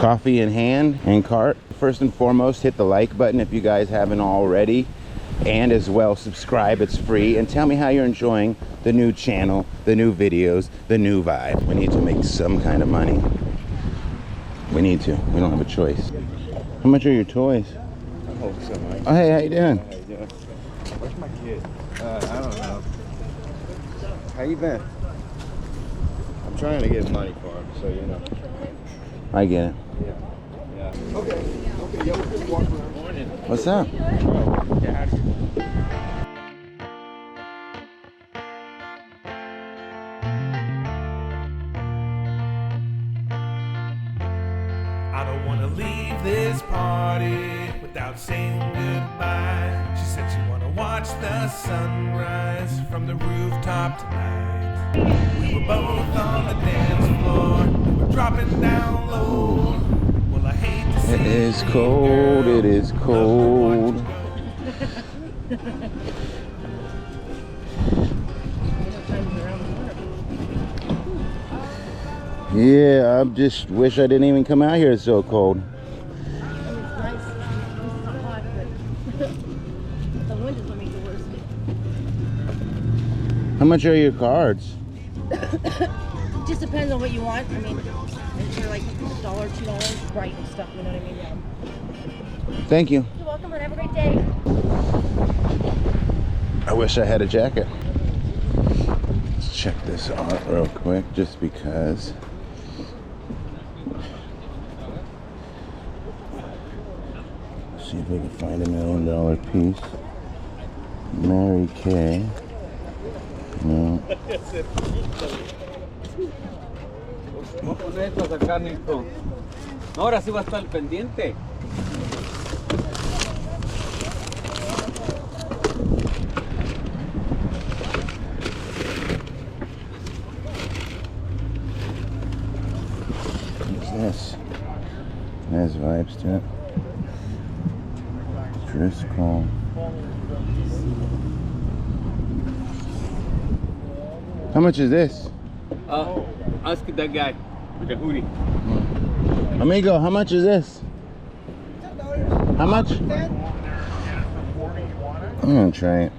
coffee in hand and cart. First and foremost, hit the like button if you guys haven't already, and as well subscribe. It's free. And tell me how you're enjoying the new channel, the new videos, the new vibe. We need to make some kind of money. We need to. We don't have a choice. How much are your toys? I hope so, Mike. Oh, hey, how you doing? How you doing? Where's my kid? I don't know. How you been? I'm trying to get money for him, so you know. I get it. Yeah. Okay. Okay. Yeah, we'll just walk around. Morning. What's up? I don't want to leave this party without saying goodbye. She said she want to watch the sunrise from the rooftop tonight. We were both on the dance floor. We were dropping down low. Well, I hate to see It is cold. It is cold. Yeah, I just wish I didn't even come out here. It's so cold. How much are your cards? Just depends on what you want. I mean, they're like $1, $2, bright and stuff, you know what I mean? Yeah. Thank you. You're welcome, and have a great day. I wish I had a jacket. Let's check this out real quick, just because. Let's see if we can find $1 million piece. Mary Kay. No. Vamos a poner esto acá, Nico. No, ahora sí va a estar pendiente. What's this? Nice vibes to it. Driscoll. How much is this? Ask that guy with the hoodie. Amigo, how much is this? How much? I'm gonna try it.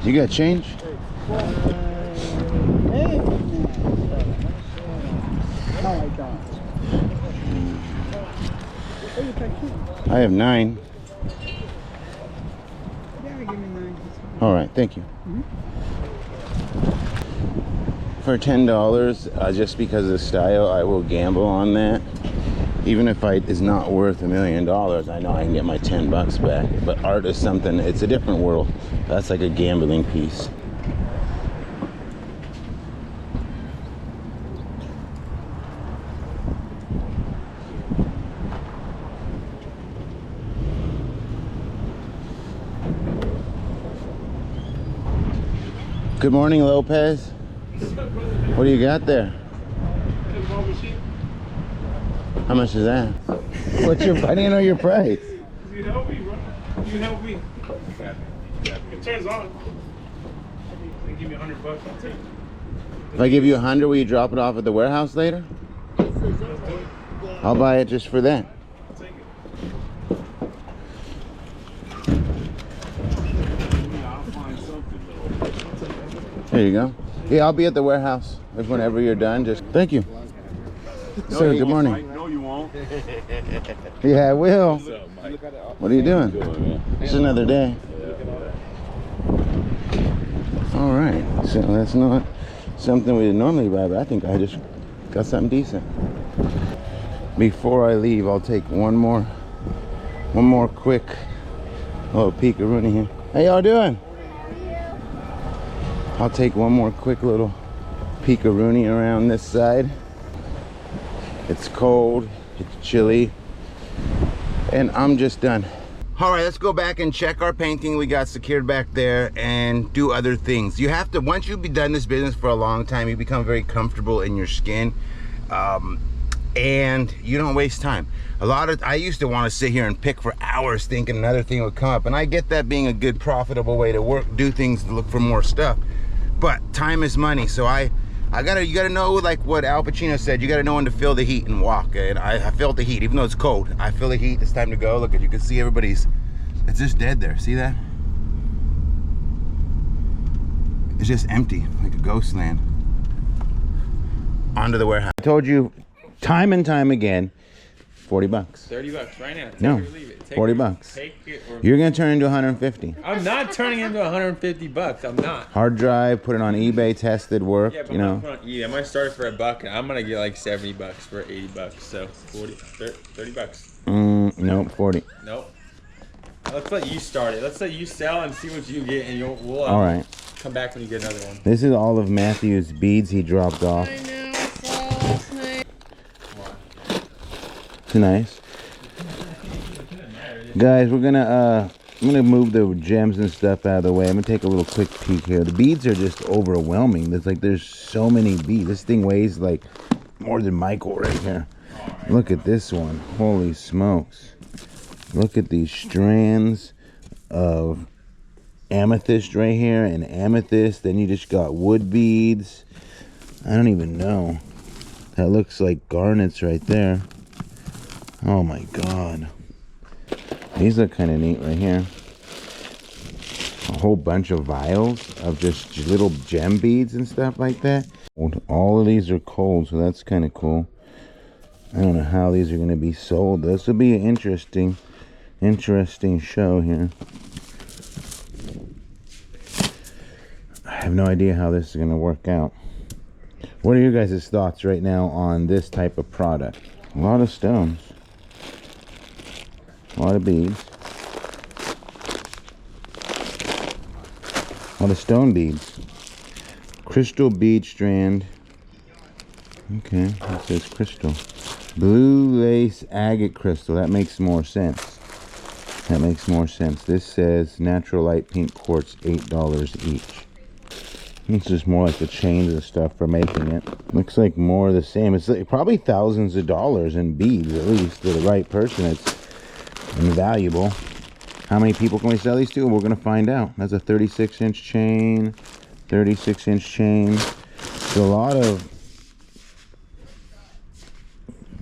You got change? I have 9. All right, thank you. For $10, just because of the style, I will gamble on that. Even if it's not worth $1 million, I know I can get my 10 bucks back. But art is something, it's a different world. That's like a gambling piece. Good morning, Lopez. What do you got there? How much is that? What's your? I didn't know your price. You help me, bro. You help me. It turns on. They give me $100. I'll take it. If I give you 100, will you drop it off at the warehouse later? I'll buy it just for that. I'll take it. There you go. Yeah, I'll be at the warehouse if whenever you're done. Just thank you. Sir, good morning. No, you won't. Yeah, I will. What's up, Mike? What are you doing? It's another day. All right. So that's not something we would normally buy, but I think I just got something decent. Before I leave, I'll take one more quick little peek-a-rooney here. How y'all doing? I'll take one more quick little peek-a-rooney around this side. It's cold, it's chilly, and I'm just done. All right, let's go back and check our painting we got secured back there and do other things. You have to, once you've done this business for a long time, you become very comfortable in your skin, and you don't waste time. I used to want to sit here and pick for hours thinking another thing would come up, and I get that being a good profitable way to work, do things, to look for more stuff, but time is money. So you gotta know, like what Al Pacino said, you gotta know when to feel the heat and walk. And I felt the heat, even though it's cold. I feel the heat. It's time to go. Look, you can see everybody's, it's just dead there. See that? It's just empty, like a ghost land. Onto the warehouse. I told you time and time again, 40 bucks. 30 bucks right now. Take No, it or leave it. 40 bucks. Take it or You're gonna turn into 150. I'm not turning into 150 bucks. I'm not. Hard drive, put it on eBay, tested, work, Yeah, but you know. I'm not eBay. I might start it for $1 and I'm gonna get like 70 bucks for 80 bucks. So 40, 30 bucks. Nope, 40. Nope. Let's let you start it. Let's let you sell and see what you get, and we'll All right. come back when you get another one. This is all of Matthew's beads he dropped off. I know, I saw last night. It's nice. Guys, we're gonna I'm gonna move the gems and stuff out of the way. I'm gonna take a little quick peek here. The beads are just overwhelming. There's so many beads. This thing weighs like more than Michael right here. Look at this one. Holy smokes. Look at these strands of amethyst right here and amethyst. Then you just got wood beads. I don't even know. That looks like garnets right there. Oh my God. These look kind of neat right here. A whole bunch of vials of just little gem beads and stuff like that. All of these are cold, so that's kind of cool. I don't know how these are going to be sold. This will be an interesting show here. I have no idea how this is going to work out. What are your guys' thoughts right now on this type of product? A lot of stones. A lot of beads. A lot of stone beads. Crystal bead strand. Okay, it says crystal. Blue lace agate crystal. That makes more sense. That makes more sense. This says natural light pink quartz, $8 each. It's just more like the chains and stuff for making it. Looks like more of the same. It's like probably thousands of dollars in beads, at least to the right person. It's invaluable. How many people can we sell these to? We're gonna find out. That's a 36-inch chain. 36-inch chain. It's a lot of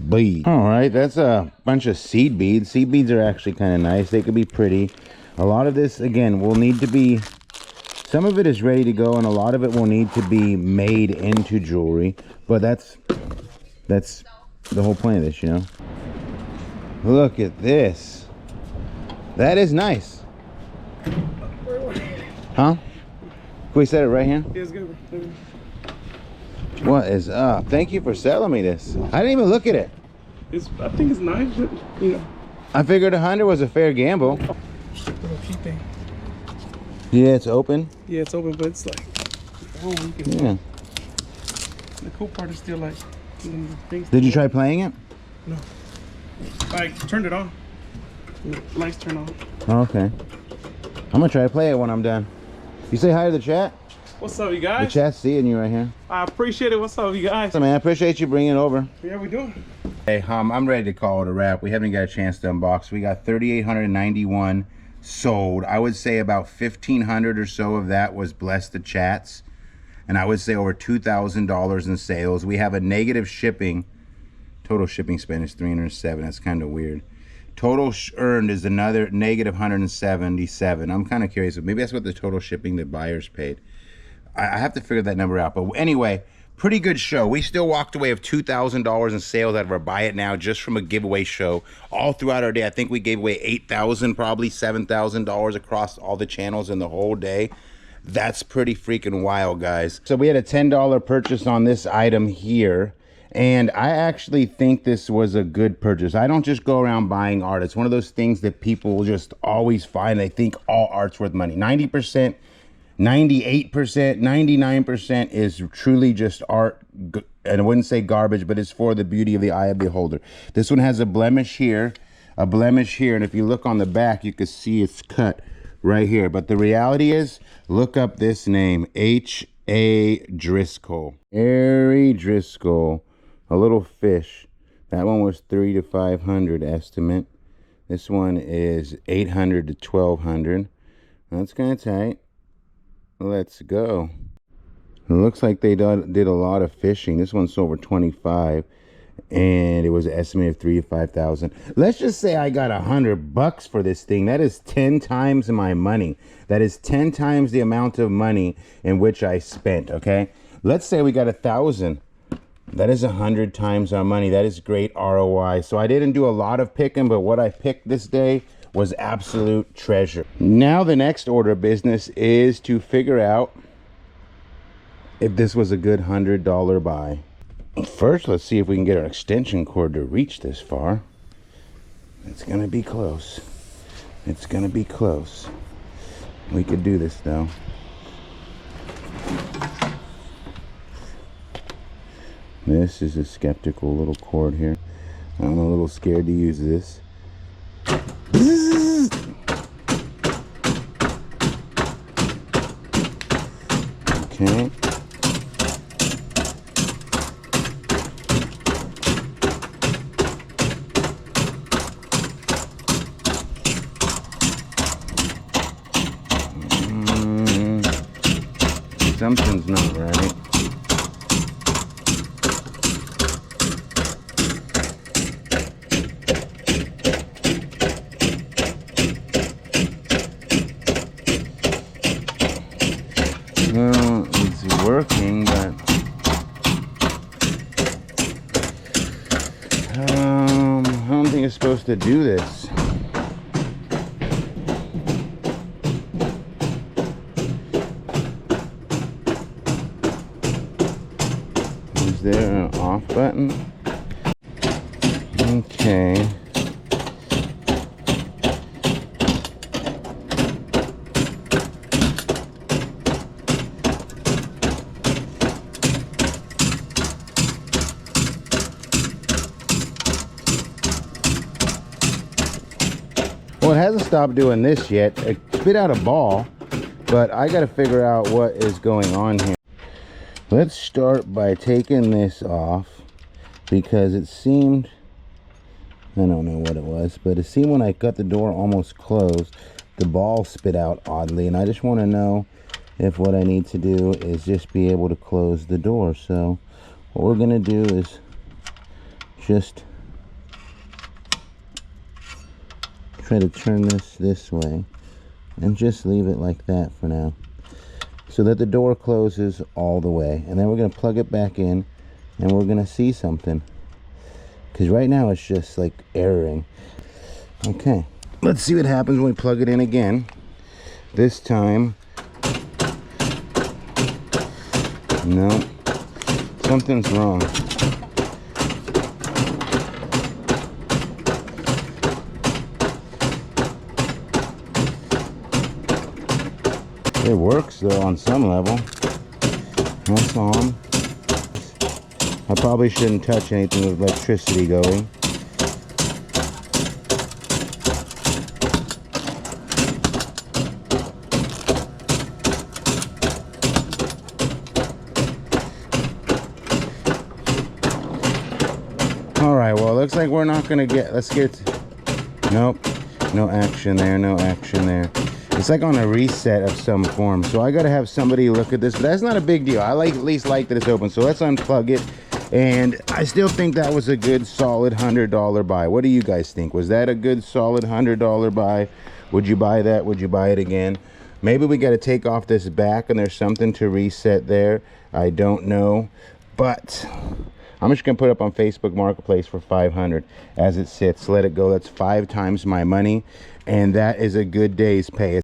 bead. All right, that's a bunch of seed beads. Seed beads are actually kind of nice. They could be pretty. A lot of this, again, will need to be, some of it is ready to go, and a lot of it will need to be made into jewelry. But that's the whole point of this, you know. Look at this. That is nice. Huh? Can we set it right here? Yeah, it's good. What is up? Thank you for selling me this. I didn't even look at it. I think it's nice, but you know. I figured 100 was a fair gamble. Little key thing. Yeah, it's open. Yeah, it's open, but it's like, oh, you can. Yeah. The cool part is still like, things. Did you try playing it? No. I turned it on. The lights turn on. Oh, okay. I'm gonna try to play it when I'm done. You say hi to the chat? What's up, you The guys? chat's seeing you right here. I appreciate it. What's up, you guys? So, man, I appreciate you bringing it over. Yeah, we doing. Hey, I'm ready to call it a wrap. We haven't got a chance to unbox. We got 3,891 sold. I would say about 1,500 or so of that was bless the chats. And I would say over $2,000 in sales. We have a negative shipping. Total shipping spend is 307. That's kind of weird. Total earned is another negative 177. I'm kind of curious. Maybe that's what the total shipping that buyers paid. I have to figure that number out. But anyway, pretty good show. We still walked away with $2,000 in sales out of our Buy It Now just from a giveaway show. All throughout our day, I think we gave away $8,000, probably $7,000 across all the channels in the whole day. That's pretty freaking wild, guys. So we had a $10 purchase on this item here. And I actually think this was a good purchase. I don't just go around buying art. It's one of those things that people just always find. They think all art's worth money. 90%, 98%, 99% is truly just art. And I wouldn't say garbage, but it's for the beauty of the eye of the beholder. This one has a blemish here. a blemish here, and if you look on the back, you can see it's cut right here. But the reality is, look up this name, H.A. Driscoll. Harry Driscoll, a little fish. That one was $300 to $500 estimate. This one is $800 to $1,200. That's kind of tight. Let's go. It looks like they did a lot of fishing. This one's sold for $25, and it was an estimate of $3,000 to $5,000. Let's just say I got $100 for this thing. That is 10 times my money. That is 10 times the amount of money in which I spent. Okay, let's say we got 1,000. That is 100 times our money. That is great ROI. So I didn't do a lot of picking, but what I picked this day was absolute treasure. Now the next order of business is to figure out if this was a good $100 buy. First, let's see if we can get our extension cord to reach this far. It's gonna be close. It's gonna be close. We could do this though. This is a skeptical little cord here. I'm a little scared to use this. Okay. Something's not right. Well, it's working, but I don't think it's supposed to do this. Is there an off button? Okay. Well, it hasn't stopped doing this yet. It spit out a ball, but I got to figure out what is going on here. Let's start by taking this off, because it seemed, I don't know what it was, but it seemed when I got the door almost closed, the ball spit out oddly, and I just want to know if what I need to do is just be able to close the door. So what we're going to do is just try to turn this way and just leave it like that for now, so that the door closes all the way. And then we're going to plug it back in, and we're going to see something, because right now it's just like erroring. Okay, let's see what happens when we plug it in again. This time, no, something's wrong. It works though on some level. That's on. I probably shouldn't touch anything with electricity going. Alright, well, it looks like we're not gonna get, let's get, nope, no action there, no action there. It's like on a reset of some form, so I gotta have somebody look at this, but that's not a big deal. I at least like that it's open, so let's unplug it. And I still think that was a good solid $100 buy. What do you guys think? Was that a good solid $100 buy? Would you buy that? Would you buy it again? Maybe we got to take off this back and there's something to reset there. I don't know, but I'm just gonna put it up on Facebook Marketplace for $500 as it sits. Let it go. That's 5 times my money, and that is a good day's pay.